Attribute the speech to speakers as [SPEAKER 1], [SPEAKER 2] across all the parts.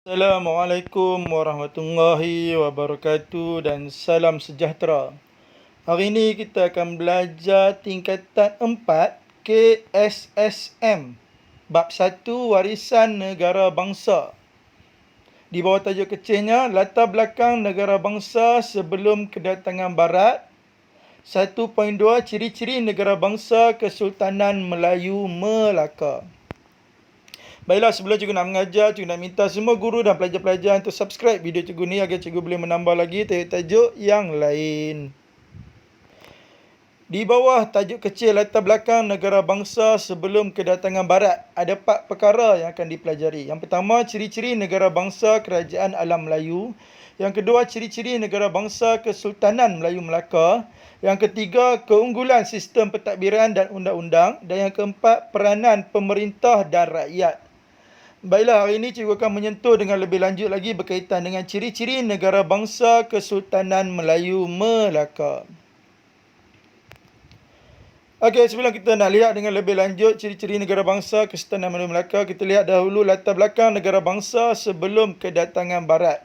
[SPEAKER 1] Assalamualaikum warahmatullahi wabarakatuh dan salam sejahtera. Hari ini kita akan belajar tingkatan 4 KSSM Bab 1 Warisan Negara Bangsa. Di bawah tajuk kecilnya, latar belakang negara bangsa sebelum kedatangan Barat. 1.2 Ciri-ciri negara bangsa Kesultanan Melayu Melaka. Baiklah, sebelum cikgu nak mengajar, cikgu nak minta semua guru dan pelajar-pelajar untuk subscribe video cikgu ni agar cikgu boleh menambah lagi tajuk-tajuk yang lain. Di bawah tajuk kecil latar belakang negara bangsa sebelum kedatangan Barat, ada 4 perkara yang akan dipelajari. Yang pertama, ciri-ciri negara bangsa Kerajaan Alam Melayu. Yang kedua, ciri-ciri negara bangsa Kesultanan Melayu Melaka. Yang ketiga, keunggulan sistem pentadbiran dan undang-undang. Dan yang keempat, peranan pemerintah dan rakyat. Baiklah, hari ini cikgu akan menyentuh dengan lebih lanjut lagi berkaitan dengan ciri-ciri negara bangsa Kesultanan Melayu Melaka. Okey, sebelum kita nak lihat dengan lebih lanjut ciri-ciri negara bangsa Kesultanan Melayu Melaka, kita lihat dahulu latar belakang negara bangsa sebelum kedatangan Barat.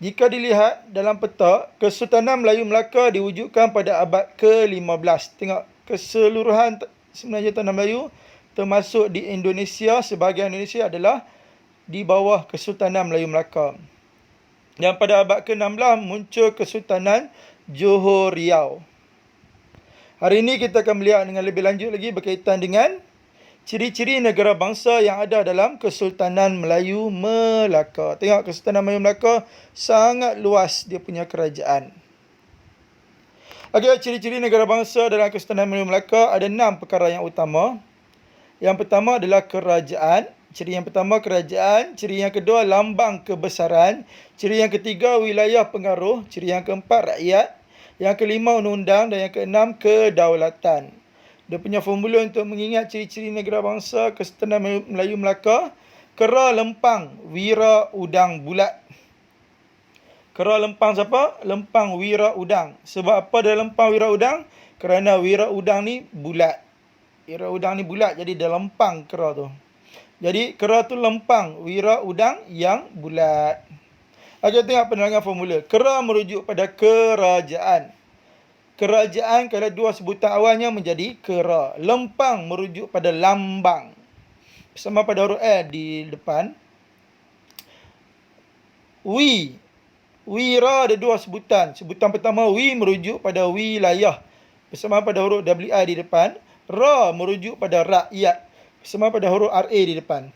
[SPEAKER 1] Jika dilihat dalam peta, Kesultanan Melayu Melaka diwujudkan pada abad ke-15. Tengok, keseluruhan sebenarnya tanah Melayu termasuk di Indonesia, sebahagian Indonesia adalah di bawah Kesultanan Melayu Melaka. Dan pada abad ke-16 muncul Kesultanan Johor Riau. Hari ini kita akan melihat dengan lebih lanjut lagi berkaitan dengan ciri-ciri negara bangsa yang ada dalam Kesultanan Melayu Melaka. Tengok, Kesultanan Melayu Melaka sangat luas dia punya kerajaan. Okey, ciri-ciri negara bangsa dalam Kesultanan Melayu Melaka ada 6 perkara yang utama. Yang pertama adalah kerajaan. Ciri yang pertama kerajaan. Ciri yang kedua lambang kebesaran. Ciri yang ketiga wilayah pengaruh. Ciri yang keempat rakyat. Yang kelima undang-undang. Dan yang keenam kedaulatan. Dia punya formula untuk mengingat ciri-ciri negara bangsa Kesultanan Melayu Melaka. Kera lempang wira udang bulat. Kera lempang siapa? Lempang wira udang. Sebab apa dia lempang wira udang? Kerana wira udang ni bulat. Wira udang ni bulat, jadi dia lempang kera tu. Jadi kera tu lempang, wira udang yang bulat. Okey, tengok penerangan formula. Kera merujuk pada kerajaan. Kerajaan kalau dua sebutan awalnya menjadi kera. Lempang merujuk pada lambang. Bersama pada huruf L di depan. Wira ada dua sebutan. Sebutan pertama wi merujuk pada wilayah. Bersama pada huruf WI di depan. Ra merujuk pada rakyat. Bersama pada huruf RA di depan.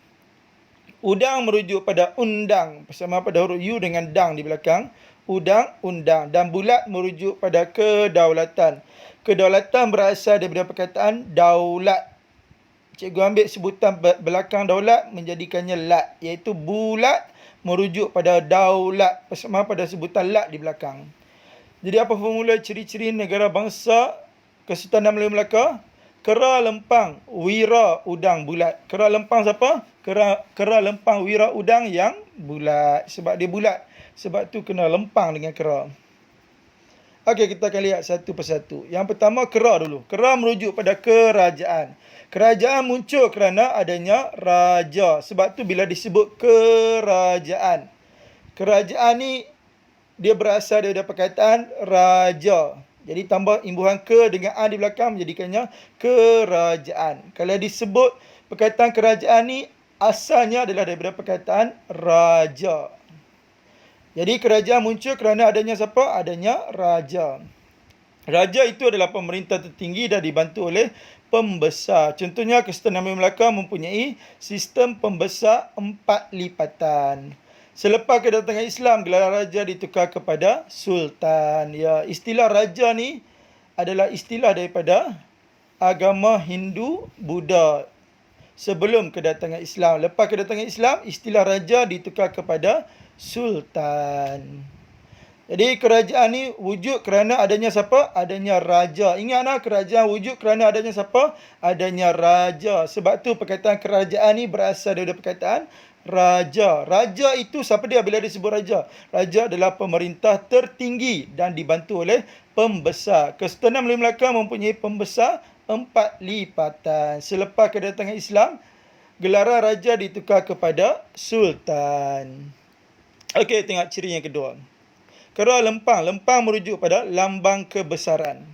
[SPEAKER 1] Udang merujuk pada undang. Bersama pada huruf U dengan dang di belakang. Udang, undang. Dan bulat merujuk pada kedaulatan. Kedaulatan berasal daripada perkataan daulat. Cikgu ambil sebutan belakang daulat menjadikannya lat. Iaitu bulat merujuk pada daulat. Bersama pada sebutan lat di belakang. Jadi apa formula ciri-ciri negara bangsa Kesultanan Melayu Melaka? Kera lempang wira udang bulat. Kera lempang siapa? Kera lempang wira udang yang bulat. Sebab dia bulat. Sebab tu kena lempang dengan kera. Okey, kita akan lihat satu persatu. Yang pertama kera dulu. Kera merujuk pada kerajaan. Kerajaan muncul kerana adanya raja. Sebab tu bila disebut kerajaan. Kerajaan ni dia berasal daripada perkataan raja. Jadi tambah imbuhan ke dengan a di belakang menjadikannya kerajaan. Kalau disebut perkataan kerajaan ni asalnya adalah daripada perkataan raja. Jadi kerajaan muncul kerana adanya siapa? Adanya raja. Raja itu adalah pemerintah tertinggi dan dibantu oleh pembesar. Contohnya Kesultanan Melayu Melaka mempunyai sistem pembesar 4 lipatan. Selepas kedatangan Islam, gelar raja ditukar kepada sultan. Ya, istilah raja ni adalah istilah daripada agama Hindu, Buddha. Sebelum kedatangan Islam. Lepas kedatangan Islam, istilah raja ditukar kepada sultan. Jadi kerajaan ni wujud kerana adanya siapa? Adanya raja. Ingatlah, kerajaan wujud kerana adanya siapa? Adanya raja. Sebab tu perkataan kerajaan ni berasal daripada perkataan raja. Raja itu siapa dia bila disebut raja? Raja adalah pemerintah tertinggi dan dibantu oleh pembesar. Kesultanan Melayu Melaka mempunyai pembesar 4 lipatan. Selepas kedatangan Islam, Gelaran raja ditukar kepada sultan. Okey, tengok ciri yang kedua. Kera lempang. Lempang merujuk pada lambang kebesaran.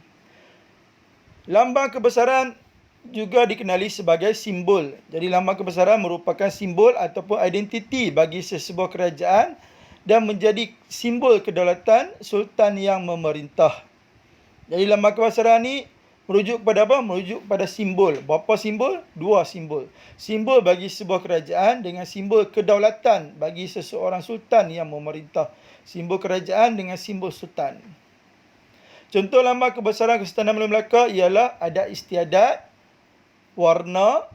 [SPEAKER 1] Lambang kebesaran juga dikenali sebagai simbol. Jadi lambang kebesaran merupakan simbol ataupun identiti bagi sesebuah kerajaan dan menjadi simbol kedaulatan sultan yang memerintah. Jadi lambang kebesaran ni merujuk kepada apa? Merujuk kepada simbol. Berapa simbol? 2 simbol. Simbol bagi sebuah kerajaan dengan simbol kedaulatan bagi seseorang sultan yang memerintah. Simbol kerajaan dengan simbol sultan. Contoh lambang kebesaran Kesultanan Melayu Melaka ialah ada istiadat, warna,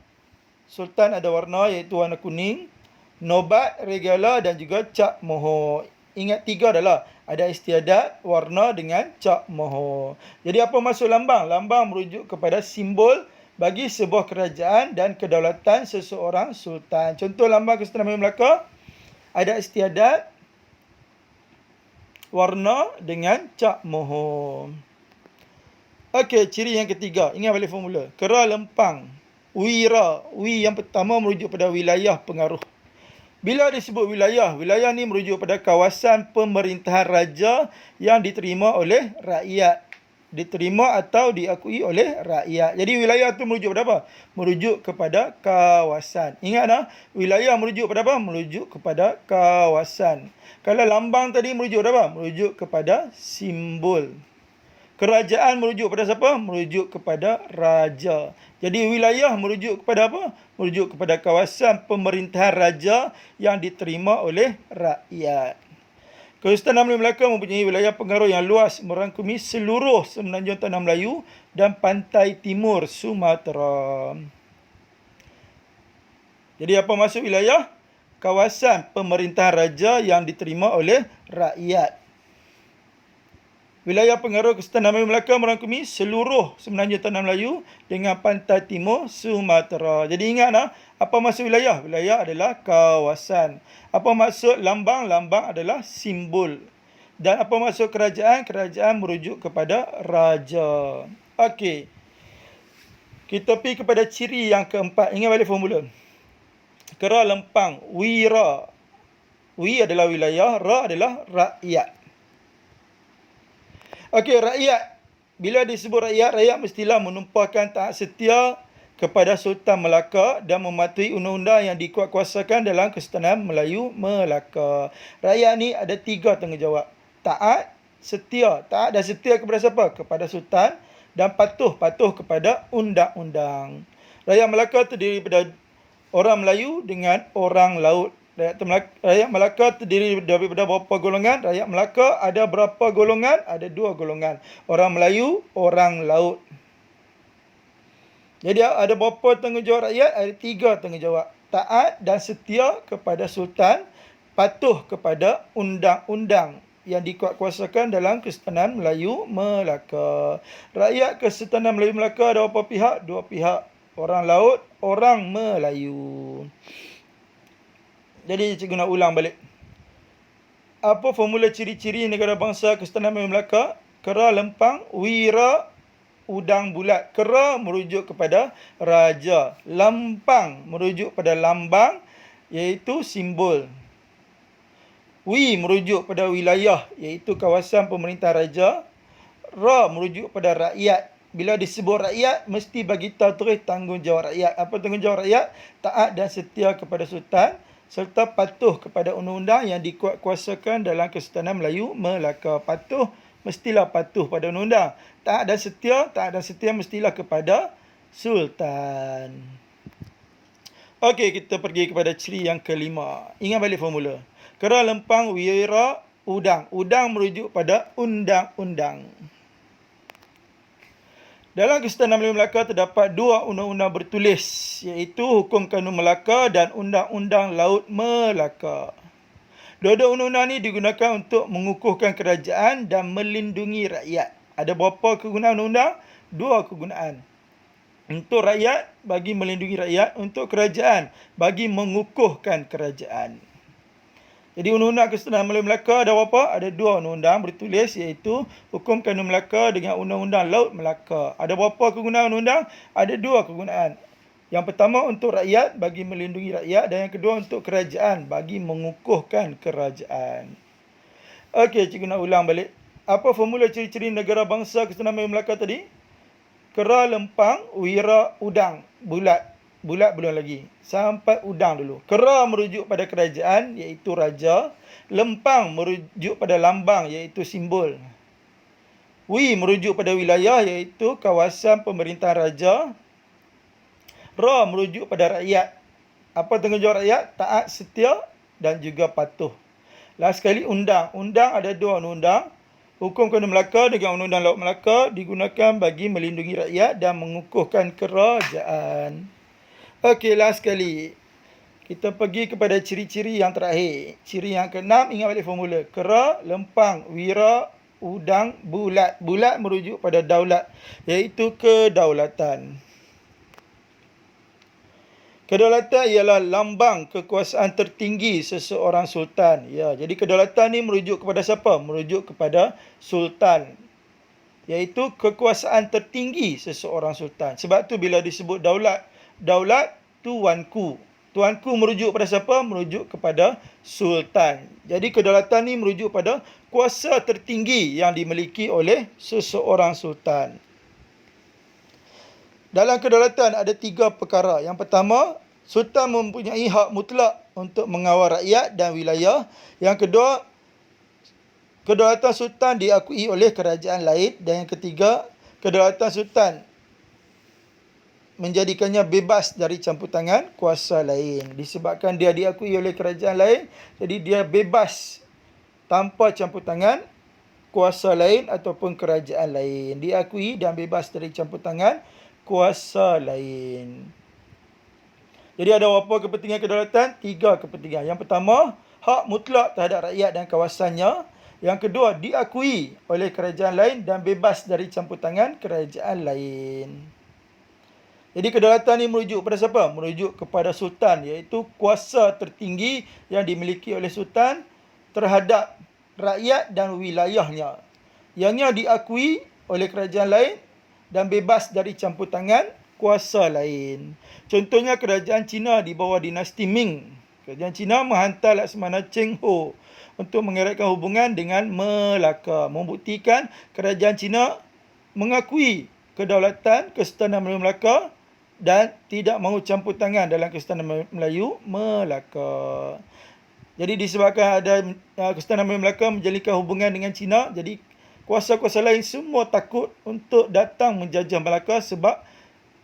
[SPEAKER 1] sultan ada warna iaitu warna kuning, nobat, regala dan juga cap mohor. Ingat 3 adalah ada istiadat, warna dengan cap mohor. Jadi apa maksud lambang? Lambang merujuk kepada simbol bagi sebuah kerajaan dan kedaulatan seseorang sultan. Contoh lambang Kesultanan Melayu Melaka ada istiadat, warna dengan cap mohor. Okey, ciri yang ketiga. Ingat balik formula. Kera lempang. Wira. Wi yang pertama merujuk pada wilayah pengaruh. Bila disebut wilayah, wilayah ni merujuk pada kawasan pemerintahan raja yang diterima oleh rakyat. Diterima atau diakui oleh rakyat. Jadi wilayah tu merujuk pada apa? Merujuk kepada kawasan. Ingat dah, wilayah merujuk pada apa? Merujuk kepada kawasan. Kalau lambang tadi merujuk pada apa? Merujuk kepada simbol. Kerajaan merujuk kepada siapa? Merujuk kepada raja. Jadi wilayah merujuk kepada apa? Merujuk kepada kawasan pemerintahan raja yang diterima oleh rakyat. Kesultanan Melayu Melaka mempunyai wilayah pengaruh yang luas merangkumi seluruh semenanjung Tanah Melayu dan pantai timur Sumatera. Jadi apa maksud wilayah? Kawasan pemerintahan raja yang diterima oleh rakyat. Wilayah pengaruh Kesultanan Melayu Melaka merangkumi seluruh semenanjung Tanah Melayu dengan pantai timur Sumatera. Jadi ingatlah, apa maksud wilayah? Wilayah adalah kawasan. Apa maksud lambang? Lambang adalah simbol. Dan apa maksud kerajaan? Kerajaan merujuk kepada raja. Okey. Kita pergi kepada ciri yang keempat. Ingat balik formula. Kera lempang. Wira. Wi adalah wilayah. Ra adalah rakyat. Okey, rakyat. Bila disebut rakyat, rakyat mestilah menumpahkan taat setia kepada Sultan Melaka dan mematuhi undang-undang yang dikuatkuasakan dalam Kesultanan Melayu Melaka. Rakyat ni ada 3 tanggungjawab. Taat, setia. Taat dan setia kepada siapa? Kepada Sultan. Dan patuh kepada undang-undang. Rakyat Melaka terdiri daripada orang Melayu dengan orang laut. Rakyat Melaka terdiri daripada berapa golongan? Rakyat Melaka ada berapa golongan? Ada 2 golongan. Orang Melayu, orang laut. Jadi ada berapa tanggungjawab rakyat? Ada 3 tanggungjawab. Taat dan setia kepada Sultan. Patuh kepada undang-undang yang dikuatkuasakan dalam Kesultanan Melayu Melaka. Rakyat Kesultanan Melayu Melaka ada berapa pihak? 2 pihak. Orang laut, orang Melayu. Jadi cikgu nak ulang balik. Apa formula ciri-ciri negara bangsa Kesultanan Melayu Melaka? Kera lempang, wira, udang bulat. Kera merujuk kepada raja. Lempang merujuk pada lambang iaitu simbol. Wi merujuk pada wilayah iaitu kawasan pemerintahan raja. Ra merujuk pada rakyat. Bila disebut rakyat, mesti bagi tahu terus tanggungjawab rakyat. Apa tanggungjawab rakyat? Taat dan setia kepada Sultan serta patuh kepada undang-undang yang dikuatkuasakan dalam Kesultanan Melayu Melaka. Mestilah patuh pada undang-undang. Taat dan setia mestilah kepada Sultan. Okey, kita pergi kepada ciri yang kelima. Ingat balik formula. Kera lempang, wira, udang. Udang merujuk pada undang-undang. Dalam Kesultanan Melayu Melaka terdapat 2 undang-undang bertulis iaitu Hukum Kanun Melaka dan Undang-Undang Laut Melaka. Dua-dua undang-undang ini digunakan untuk mengukuhkan kerajaan dan melindungi rakyat. Ada berapa kegunaan undang-undang? 2 kegunaan. Untuk rakyat, bagi melindungi rakyat. Untuk kerajaan, bagi mengukuhkan kerajaan. Jadi undang-undang Kesultanan Melayu Melaka ada berapa? Ada 2 undang-undang bertulis iaitu Hukum Kanun Melaka dengan Undang-Undang Laut Melaka. Ada berapa kegunaan undang-undang? Ada 2 kegunaan. Yang pertama untuk rakyat, bagi melindungi rakyat. Dan yang kedua untuk kerajaan, bagi mengukuhkan kerajaan. Okey, cikgu nak ulang balik. Apa formula ciri-ciri negara bangsa Kesultanan Melayu Melaka tadi? Kera, lempang, wira, udang. Bulat. Bulat belum lagi. Sampai udang dulu. Kera merujuk pada kerajaan, iaitu raja. Lempang merujuk pada lambang, iaitu simbol. Wi merujuk pada wilayah, iaitu kawasan pemerintahan raja. Ra merujuk pada rakyat. Apa tanggungjawab rakyat? Taat, setia dan juga patuh. Last sekali undang. Undang ada dua undang. Hukum Kesultanan Melaka dengan Undang-Undang Laut Melaka digunakan bagi melindungi rakyat dan mengukuhkan kerajaan. Okey, last sekali. Kita pergi kepada ciri-ciri yang terakhir. Ciri yang keenam, ingat balik formula. Kera, lempang, wira, udang, bulat. Bulat merujuk pada daulat, iaitu kedaulatan. Kedaulatan ialah lambang kekuasaan tertinggi seseorang sultan. Ya, jadi kedaulatan ni merujuk kepada siapa? Merujuk kepada sultan. Iaitu kekuasaan tertinggi seseorang sultan. Sebab tu bila disebut daulat, daulat tuanku. Tuanku merujuk pada siapa? Merujuk kepada sultan. Jadi kedaulatan ni merujuk pada kuasa tertinggi yang dimiliki oleh seseorang sultan. Dalam kedaulatan ada 3 perkara. Yang pertama, sultan mempunyai hak mutlak untuk mengawal rakyat dan wilayah. Yang kedua, kedaulatan sultan diakui oleh kerajaan lain. Dan yang ketiga, kedaulatan sultan menjadikannya bebas dari campur tangan kuasa lain. Disebabkan dia diakui oleh kerajaan lain, jadi dia bebas tanpa campur tangan kuasa lain ataupun kerajaan lain. Diakui dan bebas dari campur tangan kuasa lain. Jadi ada berapa kepentingan kedaulatan? 3 kepentingan. Yang pertama, hak mutlak terhadap rakyat dan kawasannya. Yang kedua, diakui oleh kerajaan lain dan bebas dari campur tangan kerajaan lain. Jadi kedaulatan ini merujuk kepada siapa? Merujuk kepada sultan, iaitu kuasa tertinggi yang dimiliki oleh sultan terhadap rakyat dan wilayahnya. Yang diakui oleh kerajaan lain dan bebas dari campur tangan kuasa lain. Contohnya kerajaan Cina di bawah dinasti Ming. Kerajaan Cina menghantar Laksamana Cheng Ho untuk mengeratkan hubungan dengan Melaka, membuktikan kerajaan Cina mengakui kedaulatan Kesultanan Melayu Melaka dan tidak mahu campur tangan dalam Kesultanan Melayu Melaka. Jadi disebabkan ada Kesultanan Melayu Melaka menjalinkan hubungan dengan Cina, jadi kuasa-kuasa lain semua takut untuk datang menjajah Melaka sebab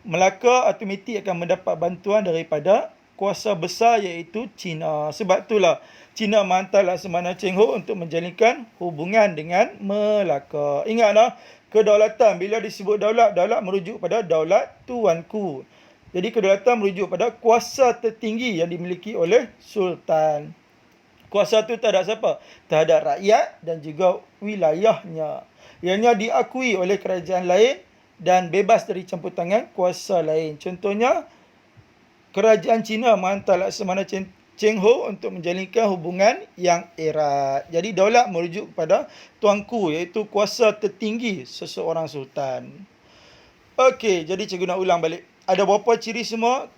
[SPEAKER 1] Melaka automatik akan mendapat bantuan daripada kuasa besar iaitu Cina. Sebab itulah Cina menghantar Laksamana Cheng Ho untuk menjalinkan hubungan dengan Melaka. Ingatlah, kedaulatan bila disebut daulat, daulat merujuk pada daulat tuanku. Jadi kedaulatan merujuk pada kuasa tertinggi yang dimiliki oleh sultan. Kuasa itu terhadap siapa? Terhadap rakyat dan juga wilayahnya. Ianya diakui oleh kerajaan lain dan bebas dari campur tangan kuasa lain. Contohnya, kerajaan Cina menghantar Laksamana Cheng Ho untuk menjalinkan hubungan yang erat. Jadi daulat merujuk kepada tuanku, iaitu kuasa tertinggi seseorang sultan. Okey, jadi cikgu nak ulang balik. Ada berapa ciri semua?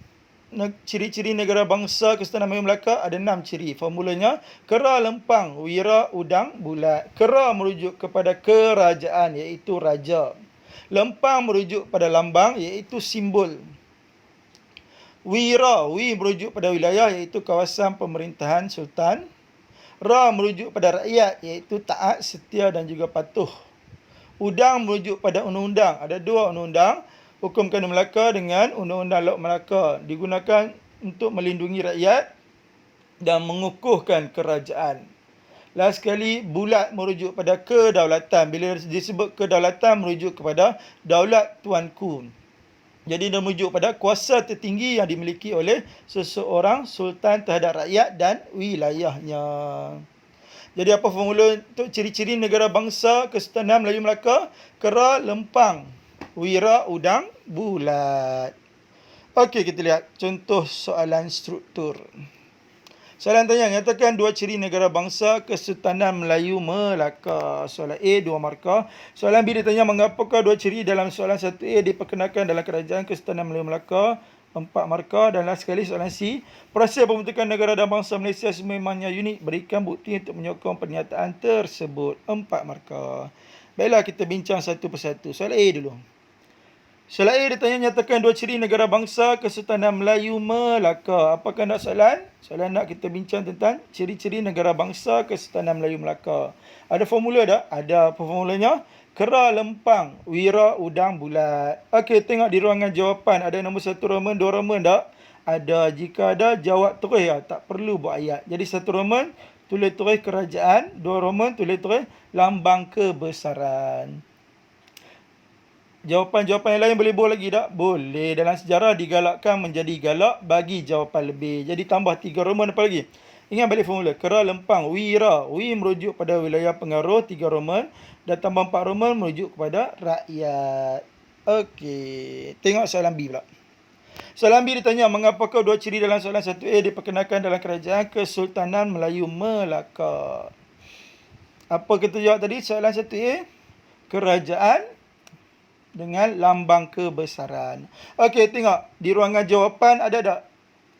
[SPEAKER 1] Ciri-ciri negara bangsa Kesultanan Melayu Melaka ada 6 ciri. Formulanya, kera, lempang, wira, udang, bulat. Kera merujuk kepada kerajaan, iaitu raja. Lempang merujuk pada lambang, iaitu simbol. Wira, wi merujuk pada wilayah, iaitu kawasan pemerintahan sultan. Ra merujuk pada rakyat, iaitu taat, setia dan juga patuh. Udang merujuk pada undang-undang. Ada 2 undang-undang. Hukum Kesultanan Melaka dengan Undang-Undang Laut Melaka digunakan untuk melindungi rakyat dan mengukuhkan kerajaan. Last sekali, bulat merujuk pada kedaulatan. Bila disebut kedaulatan merujuk kepada daulat tuanku. Jadi dia merujuk pada kuasa tertinggi yang dimiliki oleh seseorang sultan terhadap rakyat dan wilayahnya. Jadi apa formula untuk ciri-ciri negara bangsa Kesultanan Melayu Melaka? Kera, lempang, wira, udang, bulat. Okey, kita lihat contoh soalan struktur. Soalan tanya, nyatakan 2 ciri negara bangsa Kesultanan Melayu Melaka. Soalan A, 2 markah. Soalan B ditanya, mengapakah 2 ciri dalam soalan 1A diperkenalkan dalam kerajaan Kesultanan Melayu Melaka? 4 markah. Dan last sekali soalan C. Proses pembentukan negara dan bangsa Malaysia sememangnya unik. Berikan bukti untuk menyokong pernyataan tersebut. 4 markah. Baiklah, kita bincang satu persatu. Soalan A dulu. Soalan A ditanya, nyatakan dua ciri negara bangsa Kesultanan Melayu Melaka. Apakah nak soalan? Soalan nak kita bincang tentang ciri-ciri negara bangsa Kesultanan Melayu Melaka. Ada formula tak? Ada. Apa formulanya? Kera lempang, wira udang bulat. Okey, tengok di ruangan jawapan. Ada nombor 1 Roman, 2 Roman tak? Ada. Jika ada, jawab terus ya. Tak perlu buat ayat. Jadi 1 Roman, tulis terus kerajaan. 2 Roman, tulis terus lambang kebesaran. Jawapan-jawapan yang lain boleh buat lagi tak? Boleh. Dalam sejarah digalakkan menjadi galak bagi jawapan lebih. Jadi tambah 3 Roman apa lagi? Ingat balik formula. Kera lempang, wira. Wi merujuk pada wilayah pengaruh, 3 Roman. Dan tambah 4 Roman merujuk kepada rakyat. Okey. Tengok soalan B pula. Soalan B ditanya, mengapakah dua ciri dalam soalan 1A diperkenalkan dalam kerajaan Kesultanan Melayu Melaka? Apa kita jawab tadi? Soalan 1A. Kerajaan dengan lambang kebesaran. Okey, tengok. Di ruangan jawapan ada tak?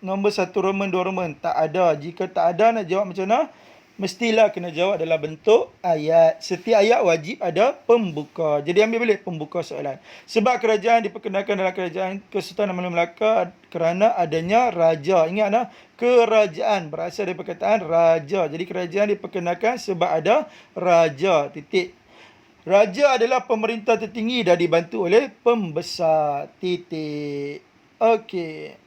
[SPEAKER 1] Nombor 1 Roman, 2 Roman. Tak ada. Jika tak ada, nak jawab macam mana? Mestilah kena jawab dalam bentuk ayat. Setiap ayat wajib ada pembuka. Jadi ambil balik pembuka soalan. Sebab kerajaan diperkenalkan dalam kerajaan Kesultanan Melayu Melaka kerana adanya raja. Ingat tak? Kerajaan berasal dari perkataan raja. Jadi kerajaan diperkenalkan sebab ada raja. Titik. Raja adalah pemerintah tertinggi dan dibantu oleh pembesar. Titik. Okey.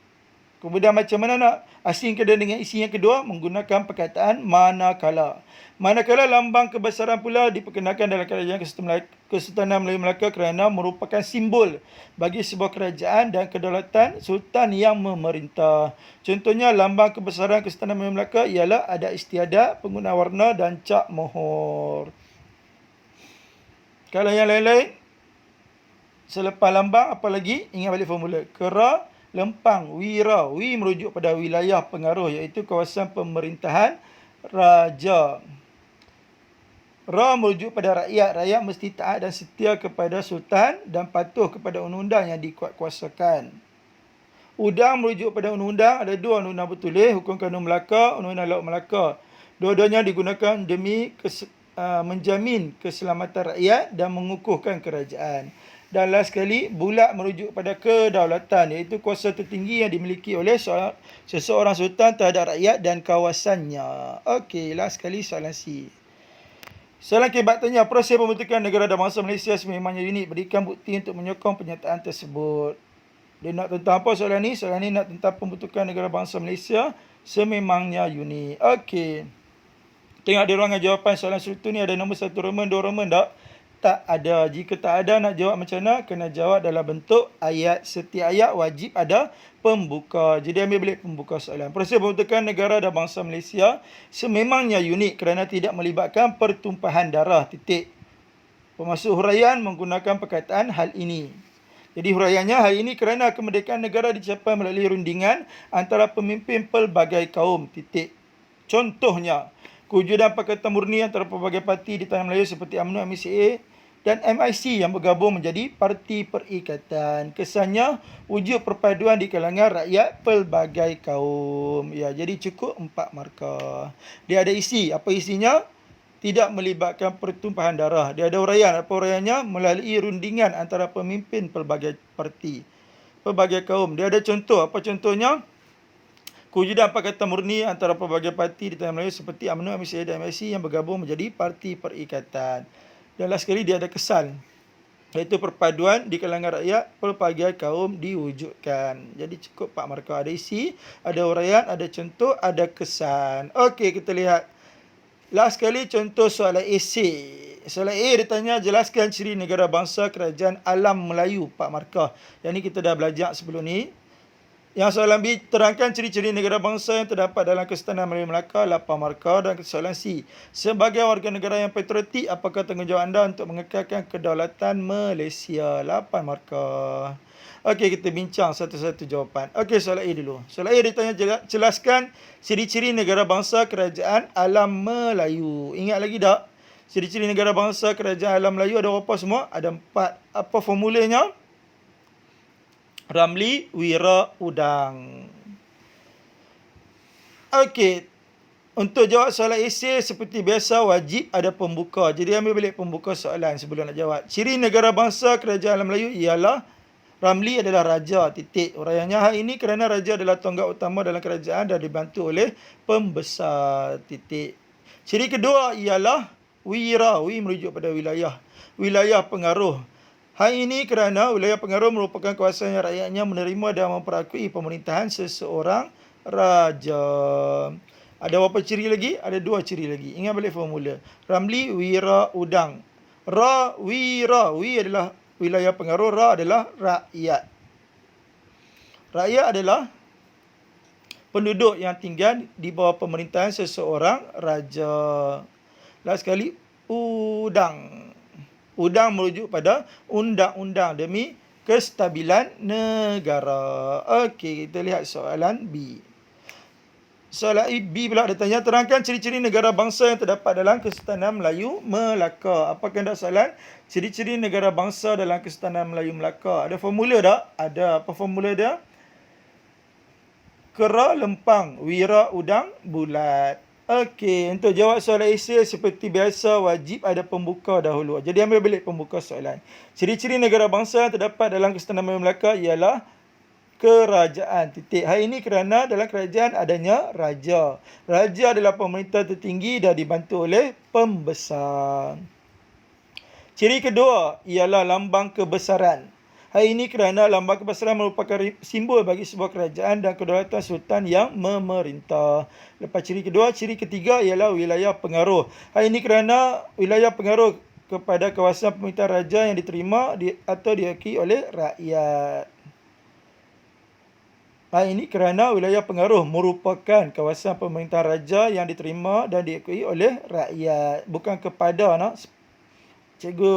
[SPEAKER 1] Kemudian macam mana nak asingkan dia dengan isi yang kedua? Menggunakan perkataan manakala. Manakala lambang kebesaran pula diperkenalkan dalam kerajaan Kesultanan Melayu Melaka kerana merupakan simbol bagi sebuah kerajaan dan kedaulatan sultan yang memerintah. Contohnya lambang kebesaran Kesultanan Melayu Melaka ialah adat istiadat, penggunaan warna dan cap mohor. Kalau yang lain-lain, selepas lambang apa lagi? Ingat balik formula. Kera lempang, wira. Wi merujuk pada wilayah pengaruh iaitu kawasan pemerintahan raja. Ra merujuk pada rakyat. Rakyat mesti taat dan setia kepada sultan dan patuh kepada undang-undang yang dikuatkuasakan. Udang merujuk pada undang-undang. Ada 2 undang-undang bertulis, Hukum Kanun Melaka, Undang-Undang Laut Melaka. Dua-duanya digunakan demi menjamin keselamatan rakyat dan mengukuhkan kerajaan. Dan last sekali, bulat merujuk pada kedaulatan iaitu kuasa tertinggi yang dimiliki oleh seseorang sultan terhadap rakyat dan kawasannya. Okey, last sekali soalan C. Soalan kebat tanya, proses pembentukan negara dan bangsa Malaysia sememangnya unik. Berikan bukti untuk menyokong pernyataan tersebut. Dia nak tentang apa soalan ni? Soalan ni nak tentang pembentukan negara bangsa Malaysia sememangnya unik. Okey. Tengok di ruangan jawapan soalan serutu ni ada nombor 1 Roman, 2 Roman tak? Tak ada. Jika tak ada, nak jawab macam mana? Kena jawab dalam bentuk ayat. Setiap ayat wajib ada pembuka. Jadi ambil balik pembuka soalan. Proses pembentukan negara dan bangsa Malaysia sememangnya unik kerana tidak melibatkan pertumpahan darah. Titik. Pemasuk huraian menggunakan perkataan hal ini. Jadi huraiannya, hal ini kerana kemerdekaan negara dicapai melalui rundingan antara pemimpin pelbagai kaum. Titik. Contohnya, kewujudan Pakatan Murni antara pelbagai parti di tanah Melayu seperti UMNO, MCA dan MIC yang bergabung menjadi parti perikatan. Kesannya, wujud perpaduan di kalangan rakyat pelbagai kaum. Ya, jadi cukup 4 markah. Dia ada isi. Apa isinya? Tidak melibatkan pertumpahan darah. Dia ada huraian. Apa huraiannya? Melalui rundingan antara pemimpin pelbagai parti, pelbagai kaum. Dia ada contoh. Apa contohnya? Kewujudan Pakatan Murni antara pelbagai parti di tanah Melayu seperti UMNO, MCA dan MIC yang bergabung menjadi parti perikatan. Dan last sekali dia ada kesan, iaitu perpaduan di kalangan rakyat pelbagai kaum diwujudkan. Jadi cukup 4 markah. Ada isi, ada huraian, ada contoh, ada kesan. Okey, kita lihat. Last sekali contoh soalan esei. Soalan A ditanya, jelaskan ciri negara bangsa kerajaan alam Melayu. 4 markah. Yang ni kita dah belajar sebelum ni. Yang soalan B, terangkan ciri-ciri negara bangsa yang terdapat dalam Kesultanan Melayu Melaka, 8 markah. Dan soalan C, sebagai warga negara yang patriotik, apakah tanggungjawab anda untuk mengekalkan kedaulatan Malaysia? 8 markah. Okey, kita bincang satu-satu jawapan. Okey, soalan A dulu. Soalan A ditanya, jelaskan ciri-ciri negara bangsa kerajaan alam Melayu. Ingat lagi tak? Ciri-ciri negara bangsa kerajaan alam Melayu ada berapa semua? Ada 4. Apa formulanya? Ramli, Wira, Udang. Okey. Untuk jawab soalan esei seperti biasa wajib ada pembuka. Jadi ambil balik pembuka soalan sebelum nak jawab. Ciri negara bangsa kerajaan Melayu ialah Ramli adalah raja, titik. Uraiannya hari ini kerana raja adalah tonggak utama dalam kerajaan dan dibantu oleh pembesar, titik. Ciri kedua ialah Wira. Wi merujuk pada wilayah. Wilayah pengaruh. Hari ini kerana wilayah pengaruh merupakan kawasan yang rakyatnya menerima dan memperakui pemerintahan seseorang raja. Ada berapa ciri lagi? Ada 2 ciri lagi. Ingat balik formula. Ramli, Wira, Udang. Ra, Wira. Wi adalah wilayah pengaruh. Ra adalah rakyat. Rakyat adalah penduduk yang tinggal di bawah pemerintahan seseorang raja. Last sekali, Udang. Udang merujuk pada undang-undang demi kestabilan negara. Okey, kita lihat soalan B. Soalan B pula dia tanya, terangkan ciri-ciri negara bangsa yang terdapat dalam Kesultanan Melayu Melaka. Apa kehendak soalan? Ciri-ciri negara bangsa dalam Kesultanan Melayu Melaka. Ada formula tak? Ada. Apa formula dia? Kera, lempang, wira, udang, bulat. Okey, untuk jawab soalan esei seperti biasa wajib ada pembuka dahulu. Jadi ambil balik pembuka soalan. Ciri-ciri negara bangsa yang terdapat dalam Kesultanan Melayu Melaka ialah kerajaan, titik. Hari ini kerana dalam kerajaan adanya raja. Raja adalah pemerintah tertinggi dan dibantu oleh pembesar. Ciri kedua ialah lambang kebesaran. Hari ini kerana lambang kebesaran merupakan simbol bagi sebuah kerajaan dan kedaulatan sultan yang memerintah. Lepas ciri kedua, ciri ketiga ialah wilayah pengaruh. Hari ini kerana wilayah pengaruh kepada kawasan pemerintahan raja yang diterima atau diakui oleh rakyat. Hari ini kerana wilayah pengaruh merupakan kawasan pemerintahan raja yang diterima dan diakui oleh rakyat. Bukan kepada, cikgu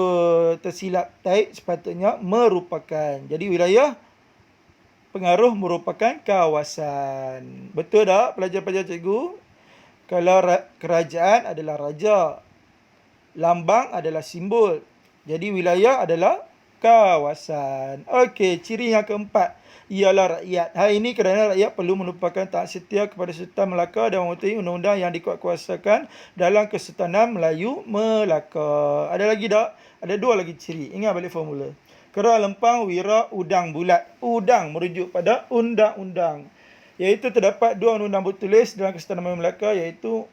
[SPEAKER 1] tersilap taik, sepatutnya merupakan. Jadi wilayah pengaruh merupakan kawasan. Betul tak pelajar-pelajar cikgu? Kalau kerajaan adalah raja, lambang adalah simbol. Jadi wilayah adalah kawasan. Okey, ciri yang keempat ialah rakyat. Hari ini kerana rakyat perlu merupakan taat setia kepada Sultan Melaka dan mematuhi undang-undang yang dikuatkuasakan dalam Kesultanan Melayu Melaka. Ada lagi tak? Ada 2 lagi ciri. Ingat balik formula. Kera, lempang, wira, udang, bulat. Udang merujuk pada undang-undang. Iaitu terdapat 2 undang-undang bertulis dalam Kesultanan Melayu Melaka, iaitu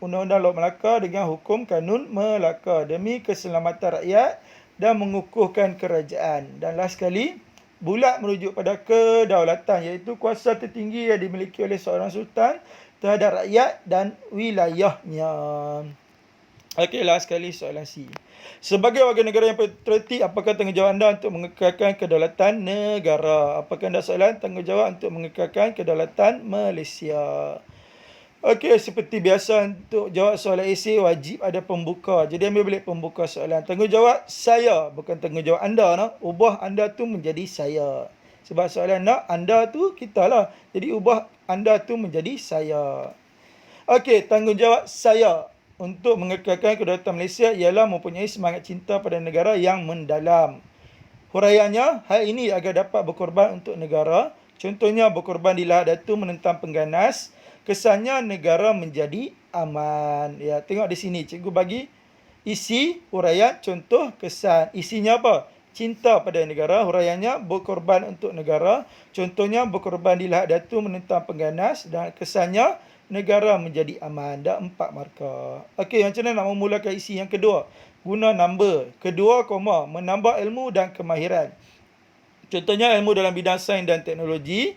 [SPEAKER 1] Undang-Undang Laut Melaka dengan Hukum Kanun Melaka demi keselamatan rakyat dan mengukuhkan kerajaan. Dan last sekali, bulat merujuk pada kedaulatan, iaitu kuasa tertinggi yang dimiliki oleh seorang sultan terhadap rakyat dan wilayahnya. Okey, last sekali soalan C. Sebagai warga negara yang patriotik, apakah tanggungjawab anda untuk mengekalkan kedaulatan negara? Apakah anda soalan tanggungjawab untuk mengekalkan kedaulatan Malaysia? Okey, seperti biasa untuk jawab soalan esei wajib ada pembuka. Jadi ambil balik pembuka soalan. Tanggungjawab saya, bukan tanggungjawab anda. Ubah anda tu menjadi saya. Sebab soalan anda tu kita lah. Jadi ubah anda tu menjadi saya. Okey, tanggungjawab saya untuk mengekalkan kedaulatan Malaysia ialah mempunyai semangat cinta pada negara yang mendalam. Huraiannya, hal ini agar dapat berkorban untuk negara. Contohnya berkorban di Lahad Datu menentang pengganas. Kesannya negara menjadi aman. Ya, tengok di sini cikgu bagi isi huraian contoh kesan. Isinya apa? Cinta pada negara. Huraiannya berkorban untuk negara. Contohnya berkorban di Lahad Datu menentang pengganas dan kesannya negara menjadi aman. Dah 4 markah. Okey, macam mana nak memulakan isi yang kedua? Guna number. Kedua, koma. Menambah ilmu dan kemahiran. Contohnya ilmu dalam bidang sains dan teknologi.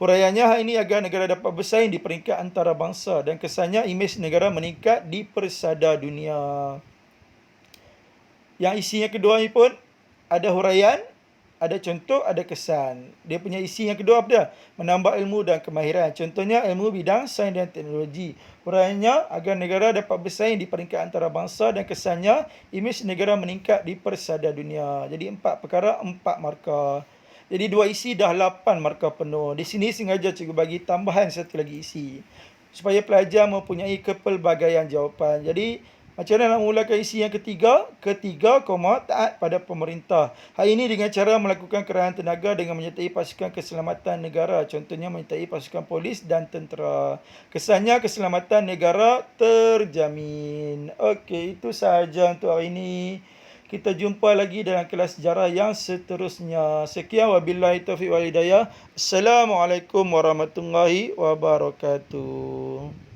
[SPEAKER 1] Huraiannya hari ini agar negara dapat bersaing di peringkat antarabangsa dan kesannya imej negara meningkat di persada dunia. Yang isinya kedua ni pun ada huraian, ada contoh, ada kesan. Dia punya isi yang kedua apa dia? Menambah ilmu dan kemahiran. Contohnya ilmu bidang sains dan teknologi. Huraiannya agar negara dapat bersaing di peringkat antarabangsa dan kesannya imej negara meningkat di persada dunia. Jadi 4 perkara, 4 markah. Jadi 2 isi dah 8 markah penuh. Di sini sengaja cikgu bagi tambahan 1 lagi isi supaya pelajar mempunyai kepelbagaian jawapan. Jadi Macam mana nak mulakan isi yang ketiga? Ketiga, taat pada pemerintah. Hal ini dengan cara melakukan kerahan tenaga dengan menyertai pasukan keselamatan negara. Contohnya menyertai pasukan polis dan tentera. Kesannya keselamatan negara terjamin. Okey, itu sahaja untuk hari ini. Kita jumpa lagi dalam kelas sejarah yang seterusnya. Sekian, wabillahi taufiq wal hidayah. Assalamualaikum warahmatullahi wabarakatuh.